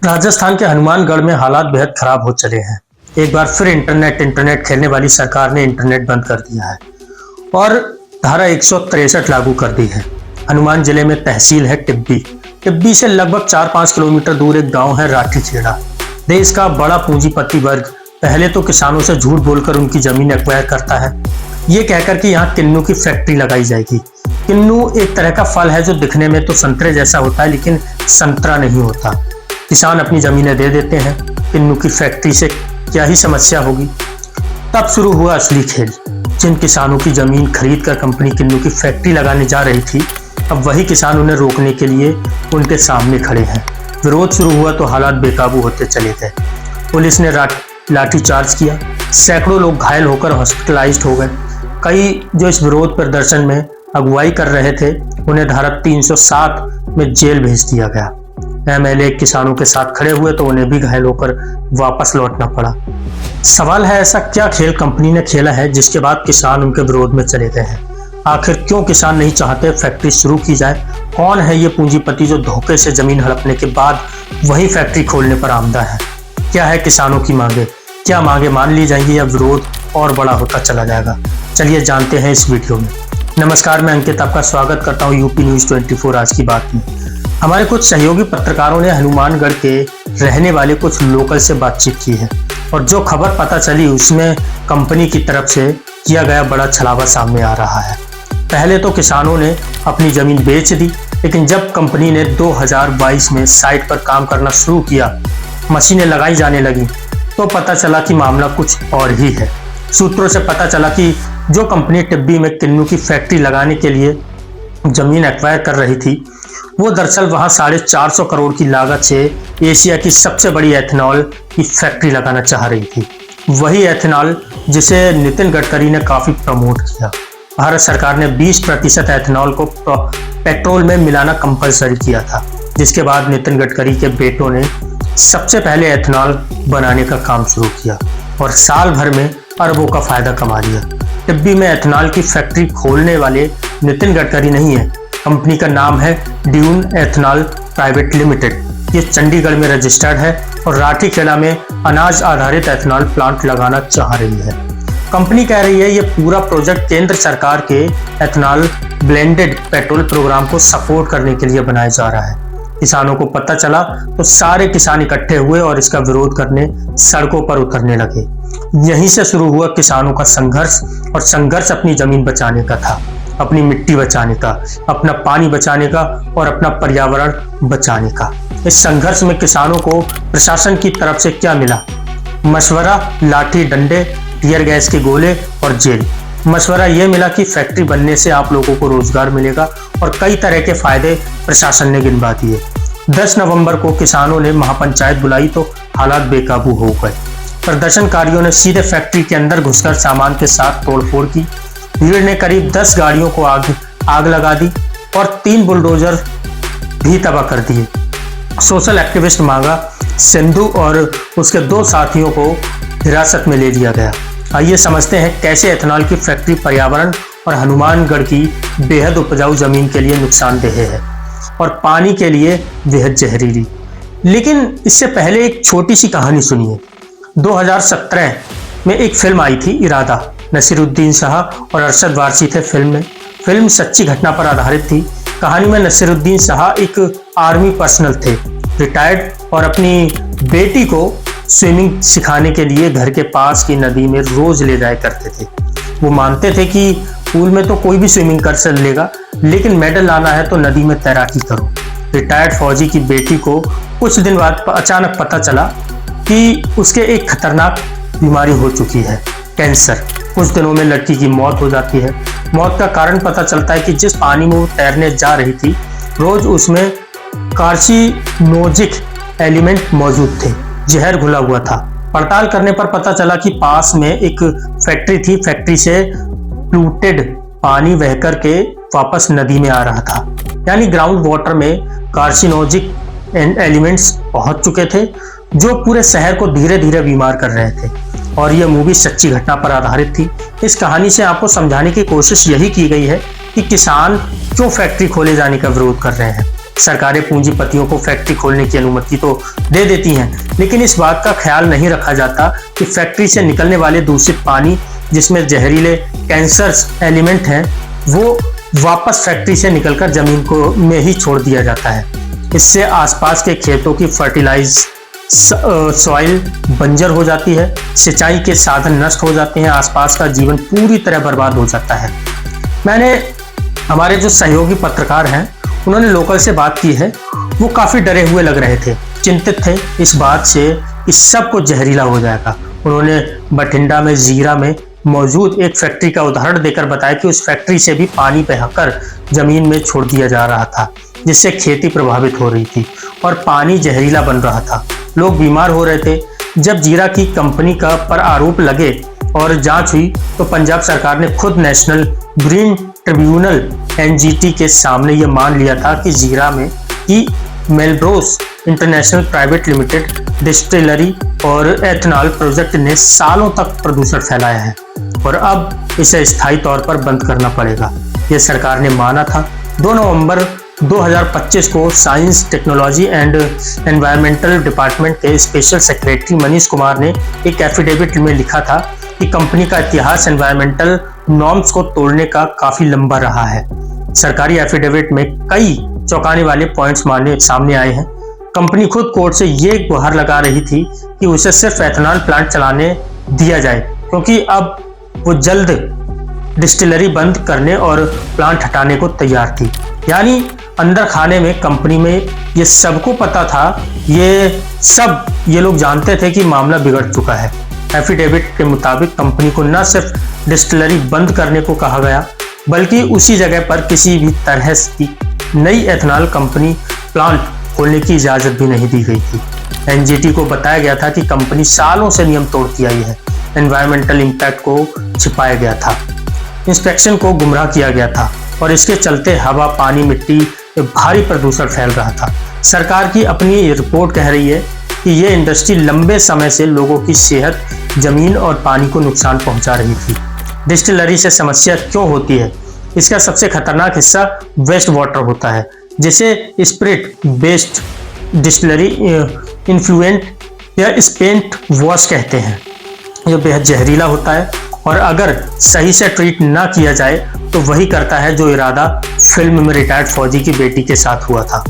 राजस्थान के हनुमानगढ़ में हालात बेहद खराब हो चले हैं। एक बार फिर इंटरनेट खेलने वाली सरकार ने इंटरनेट बंद कर दिया है और धारा 163 लागू कर दी है। हनुमान जिले में तहसील है टिब्बी। टिब्बी से लगभग 4-5 किलोमीटर दूर एक गांव है राठीखेड़ा। देश का बड़ा पूंजीपति वर्ग पहले तो किसानों से झूठ बोलकर उनकी जमीन एक्वायर करता है, ये कहकर कि यहाँ किन्नू की फैक्ट्री लगाई जाएगी। किन्नू एक तरह का फल है जो दिखने में तो संतरे जैसा होता है, लेकिन संतरा नहीं होता। किसान अपनी जमीनें दे देते हैं, किन्नू की फैक्ट्री से क्या ही समस्या होगी। तब शुरू हुआ असली खेल। जिन किसानों की जमीन खरीदकर कंपनी किन्नू की फैक्ट्री लगाने जा रही थी, अब वही किसान उन्हें रोकने के लिए उनके सामने खड़े हैं। विरोध शुरू हुआ तो हालात बेकाबू होते चले गए। पुलिस ने लाठीचार्ज किया, सैकड़ों लोग घायल होकर हॉस्पिटलाइज्ड हो गए। कई जो इस विरोध प्रदर्शन में अगुवाई कर रहे थे, उन्हें धारा 307 में जेल भेज दिया गया। एमएलए किसानों के साथ खड़े हुए तो उन्हें भी घायल होकर वापस लौटना पड़ा। सवाल है, ऐसा क्या खेल कंपनी ने खेला है जिसके बाद किसान उनके विरोध में चले गए हैं? आखिर क्यों किसान नहीं चाहते फैक्ट्री शुरू की जाए? कौन है ये पूंजीपति जो धोखे से जमीन हड़पने के बाद वही फैक्ट्री खोलने पर आमदा है? क्या है किसानों की मांगे? क्या मांगे मान ली जाएंगी या विरोध और बड़ा होता चला जाएगा? चलिए जानते हैं इस वीडियो में। नमस्कार, मैं अंकित आपका स्वागत करता हूँ यूपी न्यूज 24 आज की बात में। हमारे कुछ सहयोगी पत्रकारों ने हनुमानगढ़ के रहने वाले कुछ लोकल से बातचीत की है और जो खबर पता चली उसमें कंपनी की तरफ से किया गया बड़ा छलावा सामने आ रहा है। पहले तो किसानों ने अपनी जमीन बेच दी, लेकिन जब कंपनी ने 2022 में साइट पर काम करना शुरू किया, मशीनें लगाई जाने लगी, तो पता चला कि मामला कुछ और ही है। सूत्रों से पता चला कि जो कंपनी टिब्बी में किन्नू की फैक्ट्री लगाने के लिए जमीन एक्वायर कर रही थी, वो दरअसल वहां 450 करोड़ की लागत से एशिया की सबसे बड़ी एथेनॉल की फैक्ट्री लगाना चाह रही थी। वही एथेनॉल जिसे नितिन गडकरी ने काफी प्रमोट किया। भारत सरकार ने 20% एथेनॉल को पेट्रोल में मिलाना कंपलसरी किया था, जिसके बाद नितिन गडकरी के बेटों ने सबसे पहले एथेनॉल बनाने का काम शुरू किया और साल भर में अरबों का फायदा कमा लिया। टिब्बी में एथेनॉल की फैक्ट्री खोलने वाले नितिन गडकरी नहीं है। कंपनी का नाम है ड्यून एथेनॉल प्राइवेट लिमिटेड। ये चंडीगढ़ में रजिस्टर्ड है और राठीखेड़ा में अनाज आधारित एथेनॉल प्लांट लगाना चाह रही है। कंपनी कह रही है ये पूरा प्रोजेक्ट केंद्र सरकार के एथेनॉल ब्लेंडेड पेट्रोल प्रोग्राम को सपोर्ट करने के लिए बनाया जा रहा है। किसानों को पता चला तो सारे किसान इकट्ठे हुए और इसका विरोध करने सड़कों पर उतरने लगे। यहीं से शुरू हुआ किसानों का संघर्ष, और संघर्ष अपनी जमीन बचाने का था, अपनी मिट्टी बचाने का, अपना पानी बचाने का और अपना पर्यावरण बचाने का। इस संघर्ष में किसानों को प्रशासन की तरफ से क्या मिला? मशवरा, लाठी डंडे, टीयर गैस के गोले और जेल। मशवरा ये मिला कि फैक्ट्री बनने से आप लोगों को रोजगार मिलेगा और कई तरह के फायदे प्रशासन ने गिनवा दिए। 10 नवंबर को किसानों ने महापंचायत बुलाई तो हालात बेकाबू हो गए। प्रदर्शनकारियों ने सीधे फैक्ट्री के अंदर घुसकर सामान के साथ तोड़फोड़ की। भीड़ ने करीब 10 गाड़ियों को आग लगा दी और 3 बुलडोजर भी तबाह कर दिए। सोशल एक्टिविस्ट मांगा सिंधु और उसके 2 साथियों को हिरासत में ले लिया गया। आइए समझते हैं कैसे एथेनॉल की फैक्ट्री पर्यावरण और हनुमानगढ़ की बेहद उपजाऊ जमीन के लिए नुकसानदेह है और पानी के लिए बेहद जहरीली। लेकिन इससे पहले एक छोटी सी कहानी सुनिए। 2017 में एक फिल्म आई थी इरादा। नसीरुद्दीन शाह और अरशद वारसी थे फिल्म में। फिल्म सच्ची घटना पर आधारित थी। कहानी में नसीरुद्दीन शाह एक आर्मी पर्सनल थे, रिटायर्ड, और अपनी बेटी को स्विमिंग सिखाने के लिए घर के पास की नदी में रोज ले जाया करते थे। वो मानते थे कि पूल में तो कोई भी स्विमिंग कर लेगा, लेकिन मेडल लाना है तो नदी में तैराकी करो। रिटायर्ड फौजी की बेटी को कुछ दिन बाद अचानक पता चला कि उसके एक खतरनाक बीमारी हो चुकी है, कैंसर। कुछ दिनों में लड़की की मौत हो जाती है। मौत का कारण पता चलता है कि जिस पानी में वो तैरने जा रही थी, रोज उसमें कार्सिनोजिक एलिमेंट मौजूद थे, जहर घुला हुआ था। पड़ताल करने पर पता चला कि पास में एक फैक्ट्री थी। फैक्ट्री से प्लूटेड पानी बह करके वापस नदी में आ रहा था, यानी ग्राउंड वाटर में कार्सिनोजिक एलिमेंट्स पहुंच चुके थे जो पूरे शहर को धीरे धीरे बीमार कर रहे थे। और यह मूवी सच्ची घटना पर आधारित थी। इस कहानी से आपको समझाने की कोशिश यही की गई है कि किसान क्यों फैक्ट्री खोले जाने का विरोध कर रहे हैं। सरकारें पूंजीपतियों को फैक्ट्री खोलने की अनुमति तो दे देती हैं, लेकिन इस बात का ख्याल नहीं रखा जाता कि फैक्ट्री से निकलने वाले दूषित पानी, जिसमें जहरीले कैंसर्स एलिमेंट हैं, वो वापस फैक्ट्री से निकलकर जमीन को में ही छोड़ दिया जाता है। इससे आसपास के खेतों की फर्टिलाइज सॉइल बंजर हो जाती है, सिंचाई के साधन नष्ट हो जाते हैं, आसपास का जीवन पूरी तरह बर्बाद हो जाता है। मैंने हमारे जो सहयोगी पत्रकार हैं उन्होंने लोकल से बात की है। वो काफ़ी डरे हुए लग रहे थे, चिंतित थे इस बात से कि सब कुछ जहरीला हो जाएगा। उन्होंने बठिंडा में जीरा में मौजूद एक फैक्ट्री का उदाहरण देकर बताया कि उस फैक्ट्री से भी पानी बहाकर जमीन में छोड़ दिया जा रहा था, जिससे खेती प्रभावित हो रही थी और पानी जहरीला बन रहा था। लोग बीमार हो रहे थे। जब जीरा की कंपनी का पर आरोप लगे और जांच हुई तो पंजाब सरकार ने खुद नेशनल ग्रीन ट्रिब्यूनल (NGT) के सामने यह मान लिया था कि जीरा में की मेलब्रोस इंटरनेशनल प्राइवेट लिमिटेड डिस्टिलरी और एथनॉल प्रोजेक्ट ने सालों तक प्रदूषण फैलाया है और अब इसे स्थायी तौर पर बंद करना पड़ेगा। यह सरकार ने माना था। 2 नवंबर 2025 को science, technology and environmental department के स्पेशल सेक्रेटरी मनीष कुमार ने एक एफिडेविट में लिखा था कि कंपनी का इतिहास एनवायरमेंटल नॉर्म्स को तोड़ने का काफी लंबा रहा है। सरकारी एफिडेविट में कई चौंकाने वाले पॉइंट्स सामने आए हैं। कंपनी खुद कोर्ट से ये गुहार लगा रही थी कि उसे सिर्फ एथनॉल प्लांट चलाने दिया जाए, क्योंकि अब वो जल्द डिस्टिलरी बंद करने और प्लांट हटाने को तैयार थी। यानी अंदर खाने में कंपनी में ये सबको पता था, ये लोग जानते थे कि मामला बिगड़ चुका है। एफिडेविट के मुताबिक कंपनी को न सिर्फ डिस्टिलरी बंद करने को कहा गया, बल्कि उसी जगह पर किसी भी तरह की नई एथनॉल कंपनी प्लांट खोलने की इजाजत भी नहीं दी गई थी। NGT को बताया गया था कि कंपनी सालों से नियम तोड़ती आई है। एनवायरमेंटल इम्पैक्ट को छिपाया गया था, इंस्पेक्शन को गुमराह किया गया था और इसके चलते हवा, पानी, मिट्टी में भारी प्रदूषण फैल रहा था। सरकार की अपनी रिपोर्ट कह रही है कि ये इंडस्ट्री लंबे समय से लोगों की सेहत, जमीन और पानी को नुकसान पहुंचा रही थी। डिस्टिलरी से समस्या क्यों होती है? इसका सबसे खतरनाक हिस्सा वेस्ट वाटर होता है, जिसे स्पिरिट बेस्ड डिस्टिलरी इन्फ्लुएंट या स्पेंट वॉश कहते हैं। यह बेहद जहरीला होता है और अगर सही से ट्रीट ना किया जाए तो वही करता है जो इरादा फिल्म में रिटायर्ड फौजी की बेटी के साथ हुआ था।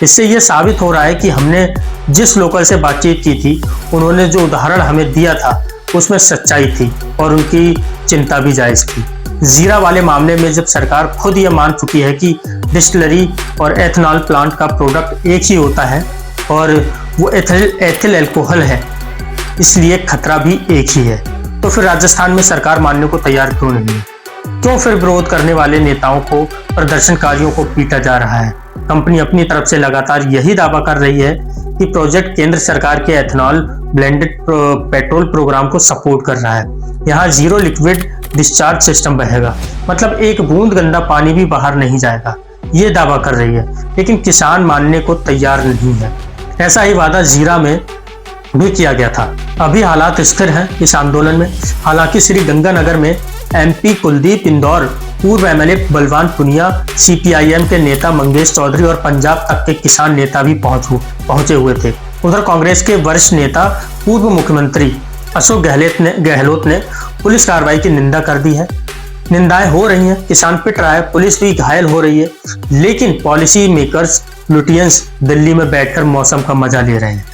इससे यह साबित हो रहा है कि हमने जिस लोकल से बातचीत की थी, उन्होंने जो उदाहरण हमें दिया था उसमें सच्चाई थी और उनकी चिंता भी जायज़ थी। जीरा वाले मामले में जब सरकार खुद ये मान चुकी है कि डिस्टिलरी और एथनॉल प्लांट का प्रोडक्ट एक ही होता है और वो एथिल अल्कोहल है, इसलिए खतरा भी एक ही है, तो फिर राजस्थान में सरकार मानने को तैयार क्यों नहीं है? क्यों फिर विरोध करने वाले नेताओं को, प्रदर्शनकारियों को पीटा जा रहा है? कंपनी अपनी तरफ से लगातार यही दावा कर रही है कि प्रोजेक्ट केंद्र सरकार के एथनॉल ब्लेंडेड पेट्रोल प्रोग्राम को सपोर्ट कर रहा है। यहाँ जीरो लिक्विड डिस्चार्ज सिस्टम बहेगा, मतलब एक बूंद गंदा पानी भी बाहर नहीं जाएगा, ये दावा कर रही है, लेकिन किसान मानने को तैयार नहीं है। ऐसा ही वादा जीरा में भी किया गया था। अभी हालात स्थिर हैं इस आंदोलन में। हालांकि श्री गंगानगर में MP कुलदीप इंदौर, पूर्व MLA बलवान पुनिया, CPIM के नेता मंगेश चौधरी और पंजाब तक के किसान नेता भी पहुंचे हुए थे। उधर कांग्रेस के वरिष्ठ नेता पूर्व मुख्यमंत्री अशोक गहलोत ने पुलिस कार्रवाई की निंदा कर दी है। निंदाएं हो रही हैं, किसान पिट रहा है, पुलिस भी घायल हो रही है, लेकिन पॉलिसी मेकर्स लुटियंस दिल्ली में बैठकर मौसम का मजा ले रहे हैं।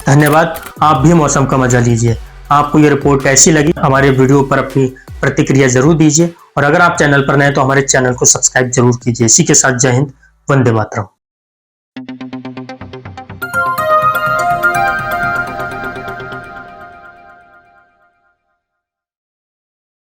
धन्यवाद, आप भी मौसम का मजा लीजिए। आपको ये रिपोर्ट कैसी लगी? हमारे वीडियो पर अपनी प्रतिक्रिया जरूर दीजिए और अगर आप चैनल पर नए तो हमारे चैनल को सब्सक्राइब जरूर कीजिए। इसी के साथ जय हिंद, वंदे मातरम।